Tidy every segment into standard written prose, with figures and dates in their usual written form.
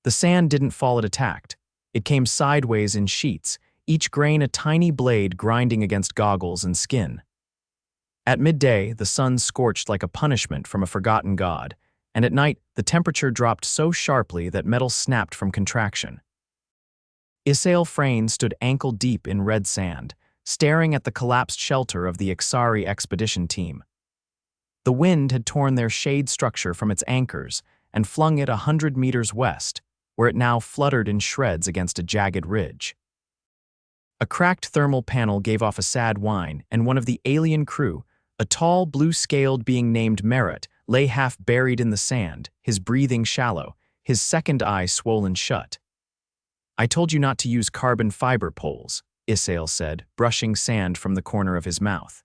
The sand didn't fall it attacked. It came sideways in sheets, each grain a tiny blade grinding against goggles and skin. At midday, the sun scorched like a punishment from a forgotten god, and at night, the temperature dropped so sharply that metal snapped from contraction. Isael Frayne stood ankle-deep in red sand, staring at the collapsed shelter of the Ixxari expedition team. The wind had torn their shade structure from its anchors and flung it 100 meters west, where it now fluttered in shreds against a jagged ridge. A cracked thermal panel gave off a sad whine, and one of the alien crew, a tall, blue-scaled being named Merritt, lay half buried in the sand, his breathing shallow, his second eye swollen shut. "I told you not to use carbon fiber poles," Isael said, brushing sand from the corner of his mouth.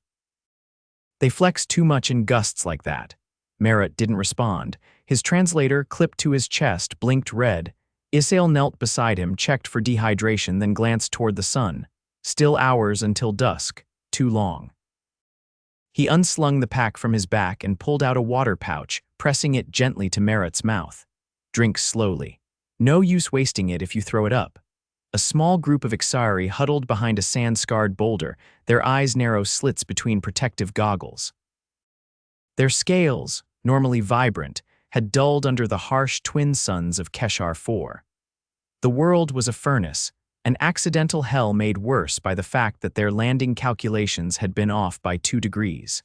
"They flex too much in gusts like that." Merritt didn't respond. His translator, clipped to his chest, blinked red. Isael knelt beside him, checked for dehydration, then glanced toward the sun. Still hours until dusk, too long. He unslung the pack from his back and pulled out a water pouch, pressing it gently to Merritt's mouth. "Drink slowly. No use wasting it if you throw it up." A small group of Ixxari huddled behind a sand-scarred boulder, their eyes narrow slits between protective goggles. Their scales, normally vibrant, had dulled under the harsh twin suns of Keshar 4. The world was a furnace, an accidental hell made worse by the fact that their landing calculations had been off by 2 degrees.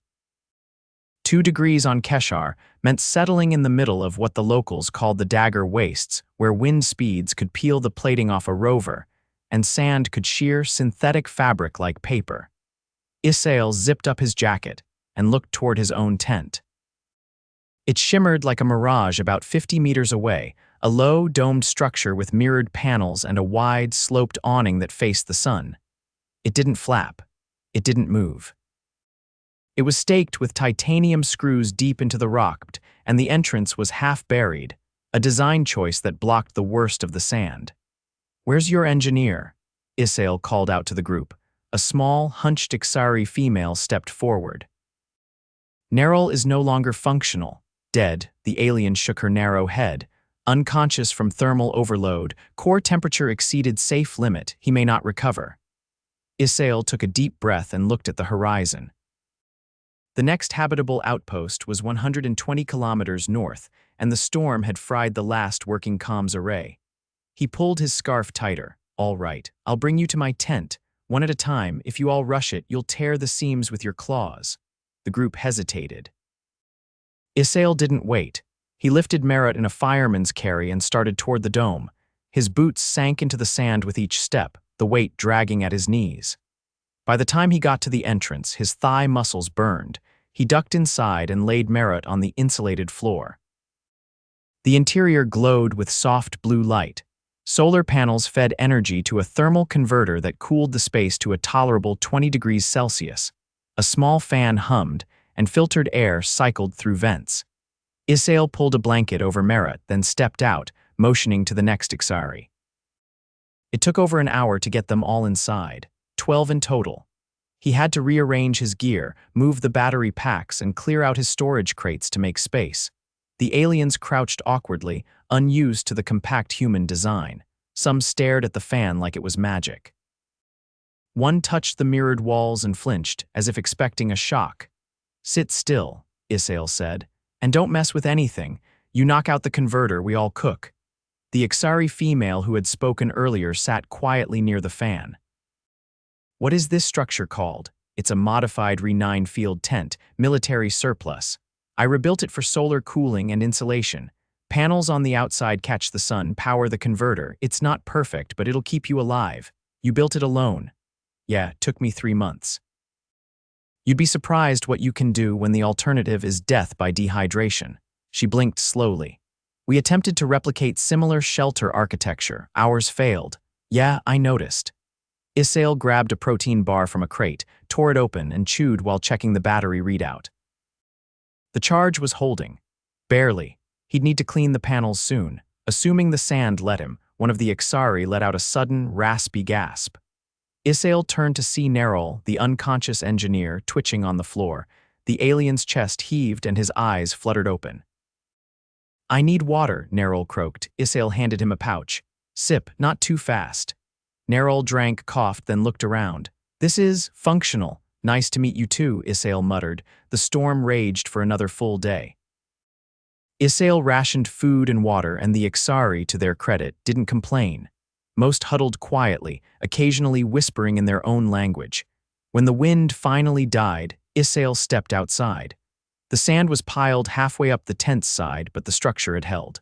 2 degrees on Keshar meant settling in the middle of what the locals called the dagger wastes, where wind speeds could peel the plating off a rover, and sand could shear synthetic fabric like paper. Isael zipped up his jacket and looked toward his own tent. It shimmered like a mirage about 50 meters away, a low, domed structure with mirrored panels and a wide, sloped awning that faced the sun. It didn't flap. It didn't move. It was staked with titanium screws deep into the rock, and the entrance was half buried, a design choice that blocked the worst of the sand. "Where's your engineer?" Isael called out to the group. A small, hunched Ixxari female stepped forward. "Nerol is no longer functional. Dead," the alien shook her narrow head. "Unconscious from thermal overload, core temperature exceeded safe limit, he may not recover." Isael took a deep breath and looked at the horizon. The next habitable outpost was 120 kilometers north, and the storm had fried the last working comms array. He pulled his scarf tighter. "All right, I'll bring you to my tent. One at a time. If you all rush it, you'll tear the seams with your claws." The group hesitated. Isael didn't wait. He lifted Merritt in a fireman's carry and started toward the dome. His boots sank into the sand with each step, the weight dragging at his knees. By the time he got to the entrance, his thigh muscles burned. He ducked inside and laid Merritt on the insulated floor. The interior glowed with soft blue light. Solar panels fed energy to a thermal converter that cooled the space to a tolerable 20 degrees Celsius. A small fan hummed, and filtered air cycled through vents. Isael pulled a blanket over Merritt, then stepped out, motioning to the next Ixxari. It took over an hour to get them all inside, 12 in total. He had to rearrange his gear, move the battery packs, and clear out his storage crates to make space. The aliens crouched awkwardly, unused to the compact human design. Some stared at the fan like it was magic. One touched the mirrored walls and flinched, as if expecting a shock. "Sit still," Isael said, "and don't mess with anything. You knock out the converter, we all cook." The Ixxari female who had spoken earlier sat quietly near the fan. "What is this structure called?" "It's a modified Re9 field tent, military surplus. I rebuilt it for solar cooling and insulation. Panels on the outside catch the sun, power the converter. It's not perfect, but it'll keep you alive. You built it alone." "Yeah, took me 3 months." "You'd be surprised what you can do when the alternative is death by dehydration." She blinked slowly. "We attempted to replicate similar shelter architecture. Ours failed." "Yeah, I noticed." Isael grabbed a protein bar from a crate, tore it open, and chewed while checking the battery readout. The charge was holding. Barely. He'd need to clean the panels soon. Assuming the sand let him, one of the Ixxari let out a sudden, raspy gasp. Isael turned to see Nerol, the unconscious engineer, twitching on the floor. The alien's chest heaved and his eyes fluttered open. I need water, Nerol croaked. Isael handed him a pouch. Sip, not too fast. Nerol drank, coughed, then looked around. This is functional. Nice to meet you too, Isael muttered. The storm raged for another full day. Isael rationed food and water, and the Ixxari, to their credit, didn't complain. Most huddled quietly, occasionally whispering in their own language. When the wind finally died, Isael stepped outside. The sand was piled halfway up the tent's side, but the structure had held.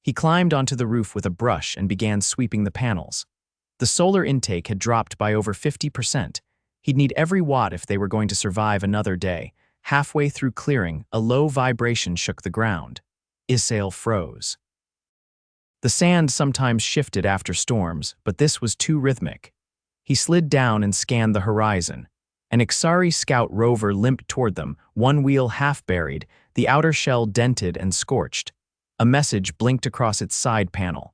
He climbed onto the roof with a brush and began sweeping the panels. The solar intake had dropped by over 50%. He'd need every watt if they were going to survive another day. Halfway through clearing, a low vibration shook the ground. Isael froze. The sand sometimes shifted after storms, but this was too rhythmic. He slid down and scanned the horizon. An Ixxari scout rover limped toward them, one wheel half buried, the outer shell dented and scorched. A message blinked across its side panel.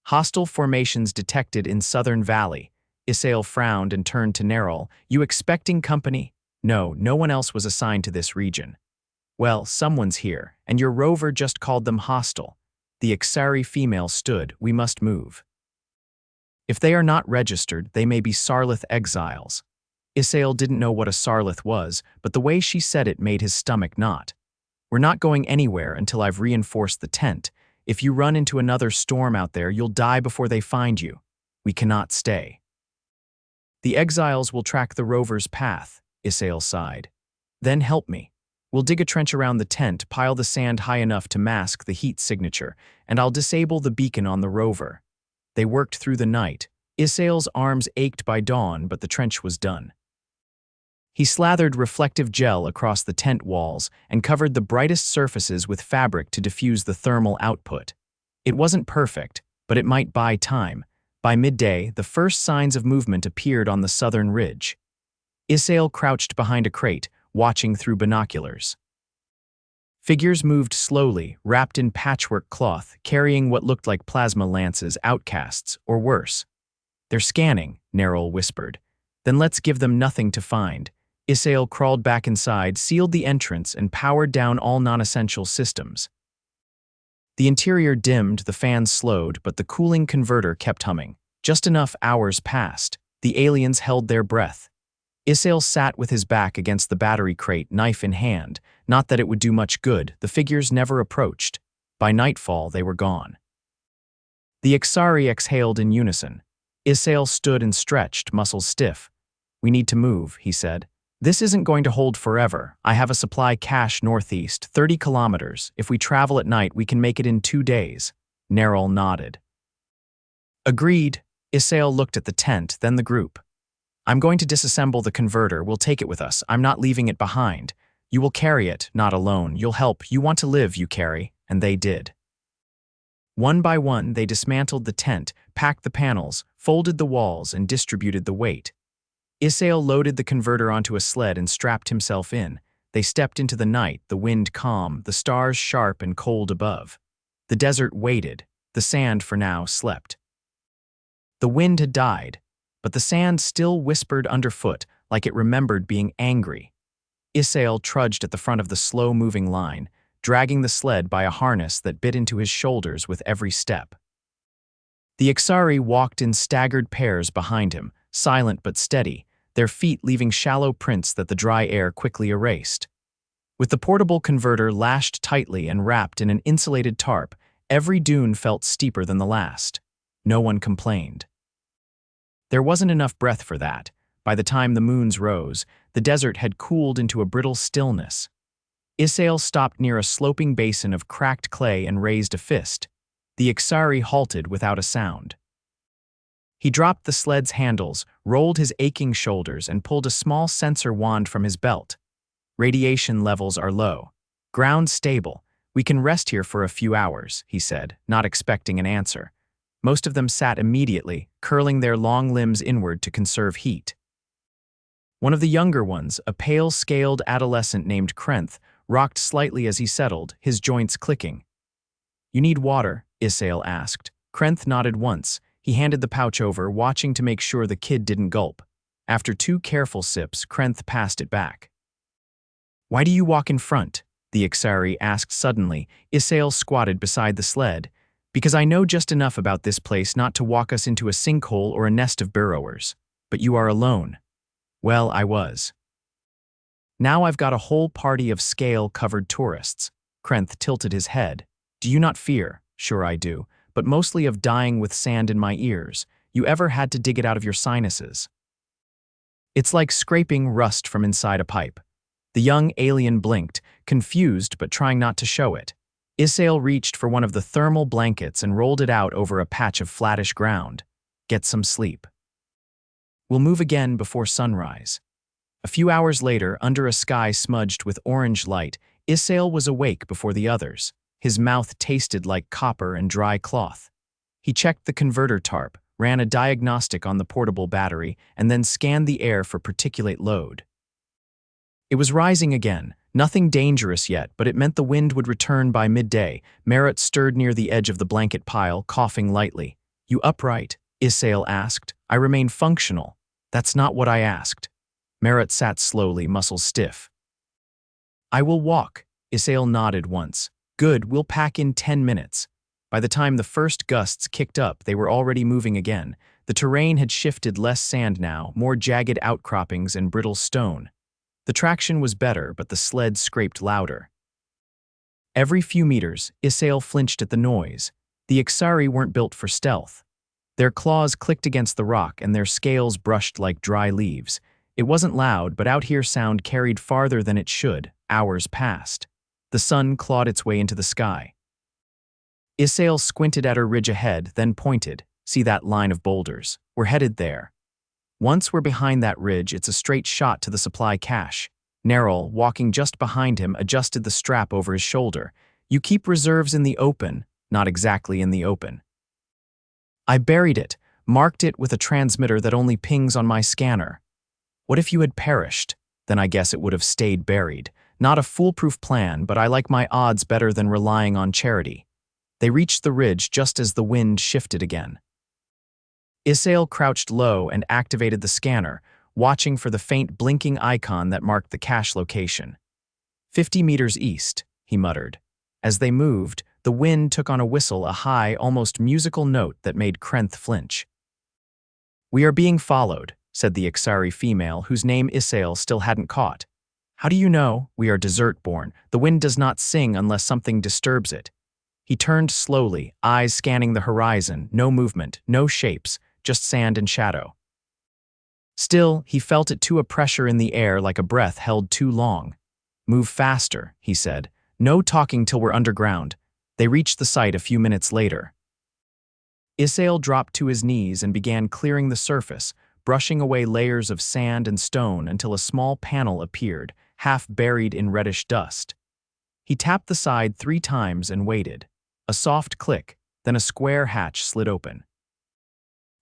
Hostile formations detected in Southern Valley. Isael frowned and turned to Nerol. You expecting company? No, no one else was assigned to this region. Well, someone's here, and your rover just called them hostile. The Ixxari female stood. We must move. If they are not registered, they may be Sarlith exiles. Isael didn't know what a Sarlith was, but the way she said it made his stomach knot. We're not going anywhere until I've reinforced the tent. If you run into another storm out there, you'll die before they find you. We cannot stay. The exiles will track the rover's path, Isael sighed. Then help me. We'll dig a trench around the tent, pile the sand high enough to mask the heat signature, and I'll disable the beacon on the rover. They worked through the night. Isael's arms ached by dawn, but the trench was done. He slathered reflective gel across the tent walls and covered the brightest surfaces with fabric to diffuse the thermal output. It wasn't perfect, but it might buy time. By midday, the first signs of movement appeared on the southern ridge. Isael crouched behind a crate, watching through binoculars. Figures moved slowly, wrapped in patchwork cloth, carrying what looked like plasma lances, outcasts, or worse. They're scanning, Nerol whispered. Then let's give them nothing to find. Isael crawled back inside, sealed the entrance, and powered down all non-essential systems. The interior dimmed, the fans slowed, but the cooling converter kept humming. Just enough hours passed. The aliens held their breath. Isael sat with his back against the battery crate, knife in hand. Not that it would do much good, the figures never approached. By nightfall, they were gone. The Ixxari exhaled in unison. Isael stood and stretched, muscles stiff. We need to move, he said. This isn't going to hold forever. I have a supply cache northeast, 30 kilometers. If we travel at night, we can make it in 2 days. Nerol nodded. Agreed. Isael looked at the tent, then the group. I'm going to disassemble the converter. We'll take it with us. I'm not leaving it behind. You will carry it, not alone. You'll help. You want to live, you carry. And they did. One by one, they dismantled the tent, packed the panels, folded the walls, and distributed the weight. Isael loaded the converter onto a sled and strapped himself in. They stepped into the night, the wind calm, the stars sharp and cold above. The desert waited. The sand, for now, slept. The wind had died, but the sand still whispered underfoot like it remembered being angry. Isael trudged at the front of the slow-moving line, dragging the sled by a harness that bit into his shoulders with every step. The Ixxari walked in staggered pairs behind him, silent but steady, their feet leaving shallow prints that the dry air quickly erased. With the portable converter lashed tightly and wrapped in an insulated tarp, every dune felt steeper than the last. No one complained. There wasn't enough breath for that. By the time the moons rose, the desert had cooled into a brittle stillness. Isael stopped near a sloping basin of cracked clay and raised a fist. The Ixxari halted without a sound. He dropped the sled's handles, rolled his aching shoulders, and pulled a small sensor wand from his belt. Radiation levels are low. Ground stable. We can rest here for a few hours, he said, not expecting an answer. Most of them sat immediately, curling their long limbs inward to conserve heat. One of the younger ones, a pale-scaled adolescent named Krenth, rocked slightly as he settled, his joints clicking. You need water? Isael asked. Krenth nodded once. He handed the pouch over, watching to make sure the kid didn't gulp. After 2 careful sips, Krenth passed it back. Why do you walk in front? the Ixxari asked suddenly. Isael squatted beside the sled. Because I know just enough about this place not to walk us into a sinkhole or a nest of burrowers. But you are alone. Well, I was. Now I've got a whole party of scale-covered tourists. Krenth tilted his head. Do you not fear? Sure I do, but mostly of dying with sand in my ears. You ever had to dig it out of your sinuses? It's like scraping rust from inside a pipe. The young alien blinked, confused but trying not to show it. Isael reached for one of the thermal blankets and rolled it out over a patch of flattish ground. Get some sleep. We'll move again before sunrise. A few hours later, under a sky smudged with orange light, Isael was awake before the others. His mouth tasted like copper and dry cloth. He checked the converter tarp, ran a diagnostic on the portable battery, and then scanned the air for particulate load. It was rising again, nothing dangerous yet, but it meant the wind would return by midday. Merritt stirred near the edge of the blanket pile, coughing lightly. You upright? Isael asked. I remain functional. That's not what I asked. Merritt sat slowly, muscles stiff. I will walk. Isael nodded once. Good, we'll pack in 10 minutes. By the time the first gusts kicked up, they were already moving again. The terrain had shifted, less sand now, more jagged outcroppings and brittle stone. The traction was better, but the sled scraped louder. Every few meters, Isael flinched at the noise. The Ixxari weren't built for stealth. Their claws clicked against the rock and their scales brushed like dry leaves. It wasn't loud, but out here sound carried farther than it should. Hours passed. The sun clawed its way into the sky. Isael squinted at her ridge ahead, then pointed. See that line of boulders? We're headed there. Once we're behind that ridge, it's a straight shot to the supply cache. Neril, walking just behind him, adjusted the strap over his shoulder. You keep reserves in the open, not exactly in the open. I buried it, marked it with a transmitter that only pings on my scanner. What if you had perished? Then I guess it would have stayed buried. Not a foolproof plan, but I like my odds better than relying on charity. They reached the ridge just as the wind shifted again. Isael crouched low and activated the scanner, watching for the faint blinking icon that marked the cache location. 50 meters east, he muttered. As they moved, the wind took on a whistle, a high, almost musical note that made Krenth flinch. We are being followed, said the Ixxari female, whose name Isael still hadn't caught. How do you know? We are desert-born. The wind does not sing unless something disturbs it. He turned slowly, eyes scanning the horizon, no movement, no shapes, just sand and shadow. Still, he felt it too, a pressure in the air like a breath held too long. Move faster, he said. No talking till we're underground. They reached the site a few minutes later. Isael dropped to his knees and began clearing the surface, brushing away layers of sand and stone until a small panel appeared, half buried in reddish dust. He tapped the side 3 times and waited. A soft click, then a square hatch slid open.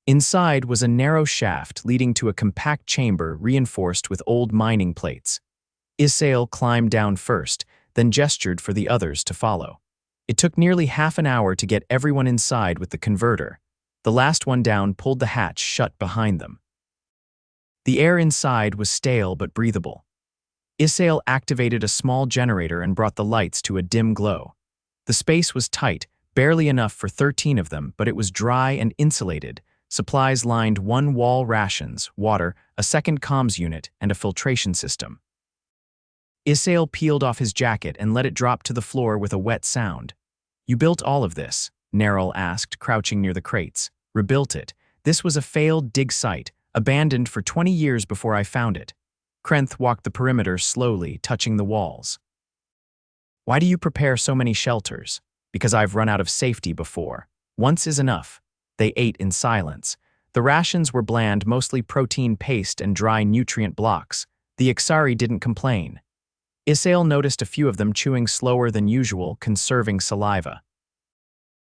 Inside was a narrow shaft leading to a compact chamber reinforced with old mining plates. Isael climbed down first, then gestured for the others to follow. It took nearly half an hour to get everyone inside with the converter. The last one down pulled the hatch shut behind them. The air inside was stale but breathable. Isael activated a small generator and brought the lights to a dim glow. The space was tight, barely enough for 13 of them, but it was dry and insulated. Supplies lined one wall: rations, water, a second comms unit, and a filtration system. Isael peeled off his jacket and let it drop to the floor with a wet sound. You built all of this? Neril asked, crouching near the crates. Rebuilt it. This was a failed dig site, abandoned for 20 years before I found it. Krenth walked the perimeter slowly, touching the walls. Why do you prepare so many shelters? Because I've run out of safety before. Once is enough. They ate in silence. The rations were bland, mostly protein paste and dry nutrient blocks. The Ixxari didn't complain. Isael noticed a few of them chewing slower than usual, conserving saliva.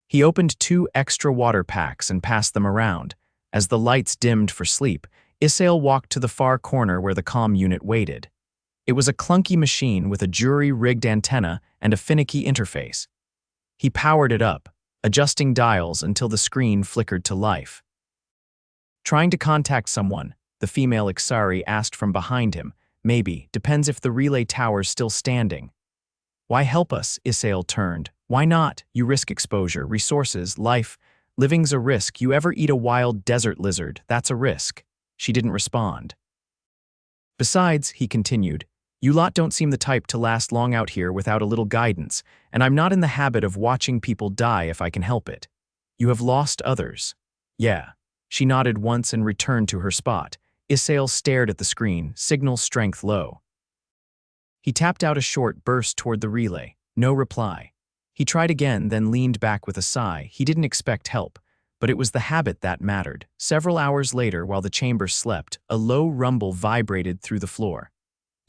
He opened 2 extra water packs and passed them around. As the lights dimmed for sleep, Isael walked to the far corner where the comm unit waited. It was a clunky machine with a jury-rigged antenna and a finicky interface. He powered it up, adjusting dials until the screen flickered to life. Trying to contact someone, the female Ixxari asked from behind him. Maybe, depends if the relay tower's still standing. Why help us? Isael turned. Why not? You risk exposure, resources, life. Living's a risk. You ever eat a wild desert lizard? That's a risk. She didn't respond. Besides, he continued, you lot don't seem the type to last long out here without a little guidance, and I'm not in the habit of watching people die if I can help it. You have lost others. Yeah. She nodded once and returned to her spot. Isael stared at the screen, signal strength low. He tapped out a short burst toward the relay. No reply. He tried again, then leaned back with a sigh. He didn't expect help, but it was the habit that mattered. Several hours later, while the chamber slept, a low rumble vibrated through the floor.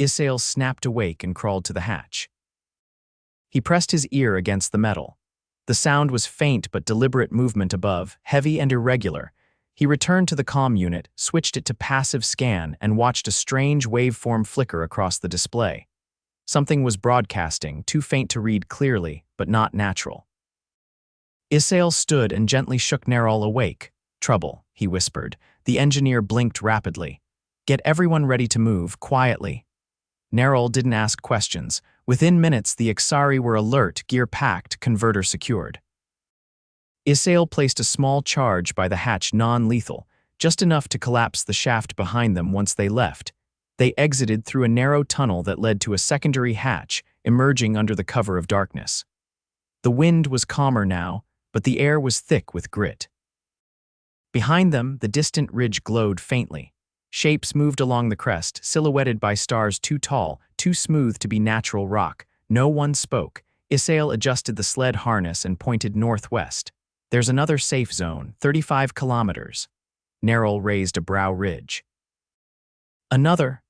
Isael snapped awake and crawled to the hatch. He pressed his ear against the metal. The sound was faint but deliberate movement above, heavy and irregular. He returned to the comm unit, switched it to passive scan, and watched a strange waveform flicker across the display. Something was broadcasting, too faint to read clearly, but not natural. Isael stood and gently shook Nerol awake. Trouble, he whispered. The engineer blinked rapidly. Get everyone ready to move, quietly. Nerol didn't ask questions. Within minutes, the Ixxari were alert, gear packed, converter secured. Isael placed a small charge by the hatch, non-lethal, just enough to collapse the shaft behind them once they left. They exited through a narrow tunnel that led to a secondary hatch, emerging under the cover of darkness. The wind was calmer now, but the air was thick with grit. Behind them, the distant ridge glowed faintly. Shapes moved along the crest, silhouetted by stars too tall, too smooth to be natural rock. No one spoke. Isael adjusted the sled harness and pointed northwest. There's another safe zone, 35 kilometers. Nerol raised a brow ridge. Another?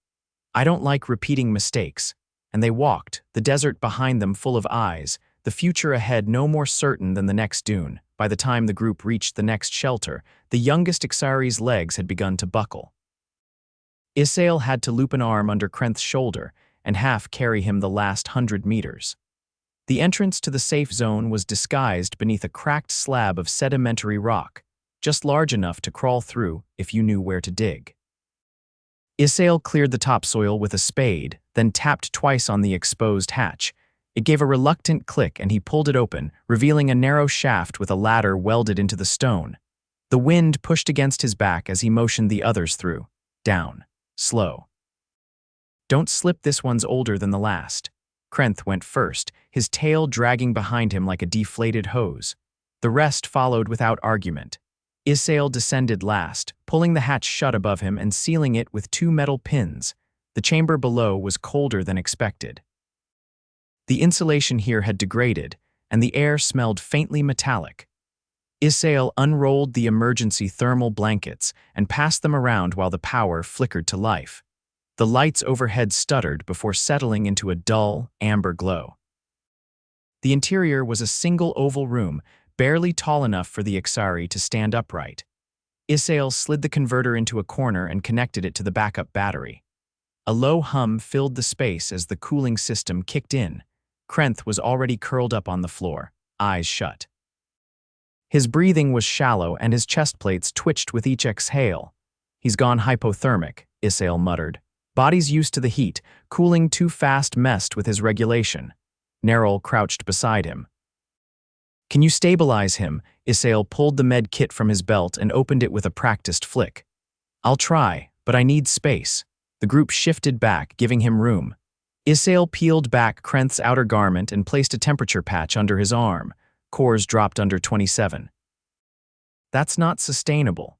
I don't like repeating mistakes. And they walked, the desert behind them full of eyes, the future ahead no more certain than the next dune. By the time the group reached the next shelter, the youngest Ixxari's legs had begun to buckle. Isael had to loop an arm under Krenth's shoulder and half carry him the last 100 meters. The entrance to the safe zone was disguised beneath a cracked slab of sedimentary rock, just large enough to crawl through if you knew where to dig. Isael cleared the topsoil with a spade, then tapped twice on the exposed hatch. It gave a reluctant click and he pulled it open, revealing a narrow shaft with a ladder welded into the stone. The wind pushed against his back as he motioned the others through. Down. Slow. Don't slip, this one's older than the last. Krenth went first, his tail dragging behind him like a deflated hose. The rest followed without argument. Isael descended last, pulling the hatch shut above him and sealing it with 2 metal pins. The chamber below was colder than expected. The insulation here had degraded, and the air smelled faintly metallic. Isael unrolled the emergency thermal blankets and passed them around while the power flickered to life. The lights overhead stuttered before settling into a dull, amber glow. The interior was a single oval room, barely tall enough for the Ixxari to stand upright. Isael slid the converter into a corner and connected it to the backup battery. A low hum filled the space as the cooling system kicked in. Krenth was already curled up on the floor, eyes shut. His breathing was shallow and his chest plates twitched with each exhale. He's gone hypothermic, Isael muttered. Body's used to the heat, cooling too fast messed with his regulation. Nerol crouched beside him. Can you stabilize him? Isael pulled the med kit from his belt and opened it with a practiced flick. I'll try, but I need space. The group shifted back, giving him room. Isael peeled back Krenth's outer garment and placed a temperature patch under his arm. Cores dropped under 27. That's not sustainable.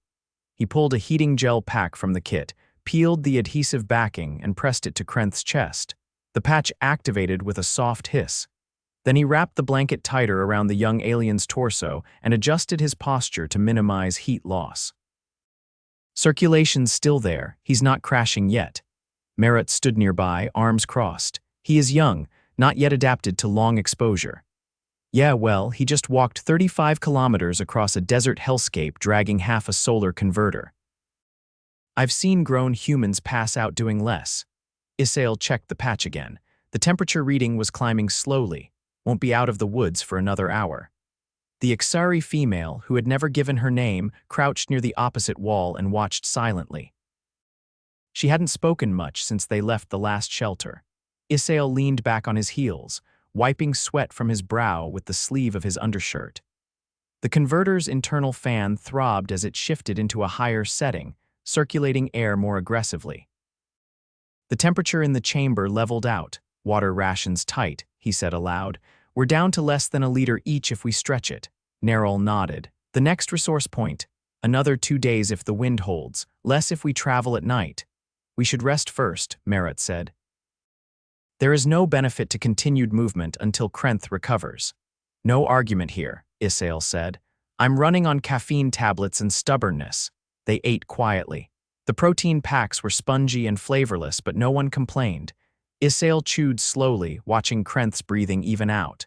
He pulled a heating gel pack from the kit, peeled the adhesive backing and pressed it to Krenth's chest. The patch activated with a soft hiss. Then he wrapped the blanket tighter around the young alien's torso and adjusted his posture to minimize heat loss. Circulation's still there, he's not crashing yet. Merritt stood nearby, arms crossed. He is young, not yet adapted to long exposure. Yeah, well, he just walked 35 kilometers across a desert hellscape dragging half a solar converter. I've seen grown humans pass out doing less. Isael checked the patch again. The temperature reading was climbing slowly. Won't be out of the woods for another hour. The Ixxari female, who had never given her name, crouched near the opposite wall and watched silently. She hadn't spoken much since they left the last shelter. Isael leaned back on his heels. wiping sweat from his brow with the sleeve of his undershirt. The converter's internal fan throbbed as it shifted into a higher setting, circulating air more aggressively. The temperature in the chamber leveled out. Water rations tight, he said aloud. We're down to less than a liter each if we stretch it. Nerol nodded. The next resource point. Another 2 days if the wind holds, less if we travel at night. We should rest first, Merritt said. There is no benefit to continued movement until Krenth recovers. No argument here, Isael said. I'm running on caffeine tablets and stubbornness. They ate quietly. The protein packs were spongy and flavorless, but no one complained. Isael chewed slowly, watching Krenth's breathing even out.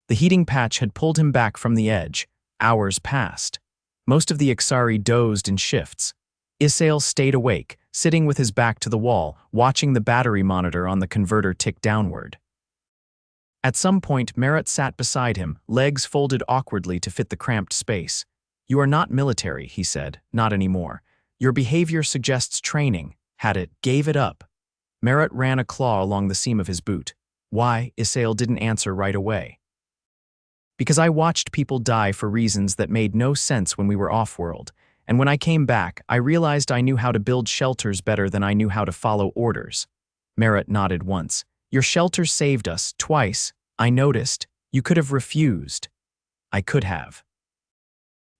The heating patch had pulled him back from the edge. Hours passed. Most of the Ixxari dozed in shifts. Isael stayed awake, sitting with his back to the wall, watching the battery monitor on the converter tick downward. At some point, Merritt sat beside him, legs folded awkwardly to fit the cramped space. You are not military, he said, not anymore. Your behavior suggests training. Had it, gave it up. Merritt ran a claw along the seam of his boot. Why? Isael didn't answer right away. Because I watched people die for reasons that made no sense when we were off-world, and when I came back, I realized I knew how to build shelters better than I knew how to follow orders. Merritt nodded once. Your shelter saved us, twice. I noticed. You could have refused. I could have.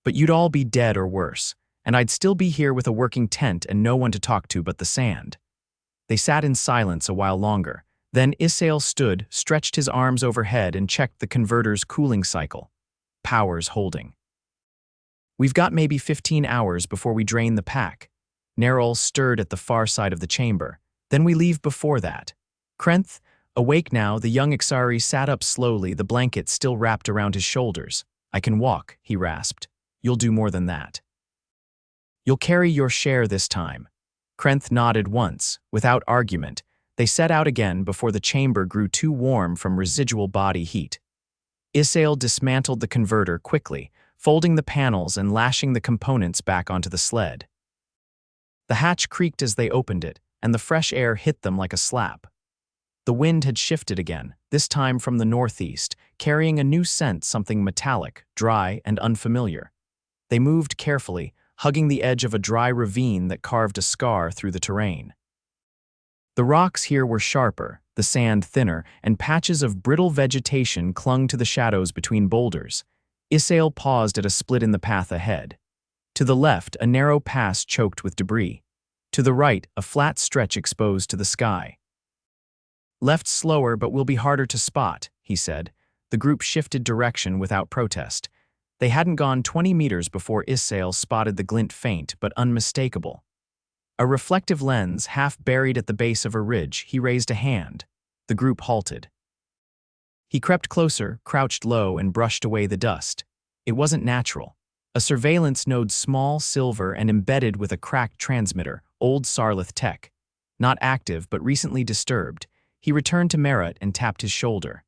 But you'd all be dead or worse, and I'd still be here with a working tent and no one to talk to but the sand. They sat in silence a while longer. Then Isael stood, stretched his arms overhead and checked the converter's cooling cycle. Power's holding. We've got maybe 15 hours before we drain the pack. Nerol stirred at the far side of the chamber. Then we leave before that. Krenth, awake now, the young Ixxari sat up slowly, the blanket still wrapped around his shoulders. I can walk, he rasped. You'll do more than that. You'll carry your share this time. Krenth nodded once, without argument. They set out again before the chamber grew too warm from residual body heat. Isael dismantled the converter quickly, folding the panels and lashing the components back onto the sled. The hatch creaked as they opened it, and the fresh air hit them like a slap. The wind had shifted again, this time from the northeast, carrying a new scent, something metallic, dry, and unfamiliar. They moved carefully, hugging the edge of a dry ravine that carved a scar through the terrain. The rocks here were sharper, the sand thinner, and patches of brittle vegetation clung to the shadows between boulders. Isael paused at a split in the path ahead. To the left, a narrow pass choked with debris. To the right, a flat stretch exposed to the sky. Left slower, but will be harder to spot, he said. The group shifted direction without protest. They hadn't gone 20 meters before Isael spotted the glint faint but unmistakable. A reflective lens half buried at the base of a ridge, he raised a hand. The group halted. He crept closer, crouched low, and brushed away the dust. It wasn't natural. A surveillance node, small, silver, and embedded with a cracked transmitter, old Sarlith tech. Not active, but recently disturbed. He returned to Merritt and tapped his shoulder.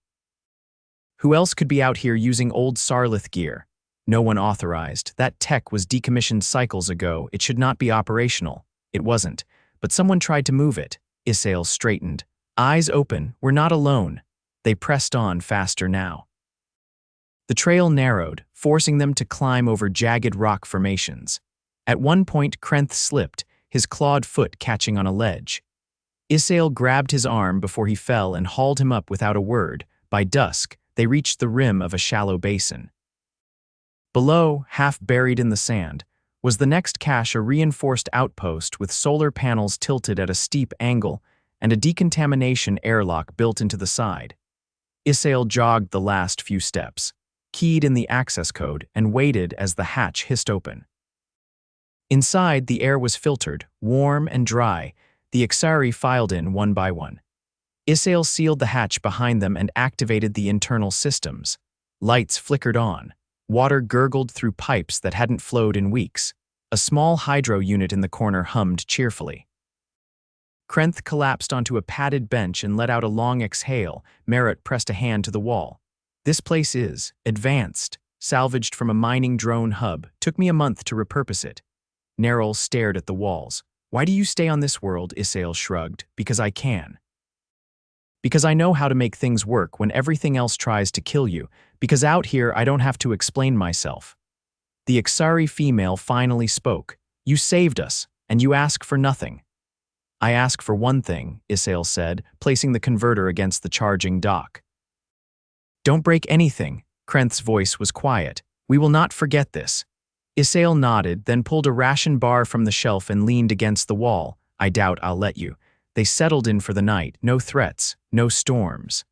Who else could be out here using old Sarlith gear? No one authorized. That tech was decommissioned cycles ago. It should not be operational. It wasn't, but someone tried to move it. Isael straightened. Eyes open, we're not alone. They pressed on faster now. The trail narrowed, forcing them to climb over jagged rock formations. At one point, Krenth slipped, his clawed foot catching on a ledge. Isael grabbed his arm before he fell and hauled him up without a word. By dusk, they reached the rim of a shallow basin. Below, half buried in the sand, was the next cache, a reinforced outpost with solar panels tilted at a steep angle and a decontamination airlock built into the side. Isael jogged the last few steps, keyed in the access code, and waited as the hatch hissed open. Inside, the air was filtered, warm and dry. The Ixxari filed in one by one. Isael sealed the hatch behind them and activated the internal systems. Lights flickered on. Water gurgled through pipes that hadn't flowed in weeks. A small hydro unit in the corner hummed cheerfully. Krenth collapsed onto a padded bench and let out a long exhale. Merritt pressed a hand to the wall. This place is advanced, salvaged from a mining drone hub. Took me a month to repurpose it. Nerol stared at the walls. Why do you stay on this world? Isael shrugged. Because I can. Because I know how to make things work when everything else tries to kill you, because out here I don't have to explain myself. The Ixxari female finally spoke. You saved us, and you ask for nothing. I ask for one thing, Isael said, placing the converter against the charging dock. Don't break anything, Krenth's voice was quiet. We will not forget this. Isael nodded, then pulled a ration bar from the shelf and leaned against the wall. I doubt I'll let you. They settled in for the night, no threats, no storms.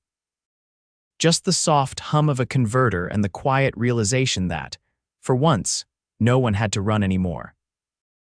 Just the soft hum of a converter and the quiet realization that, for once, no one had to run anymore.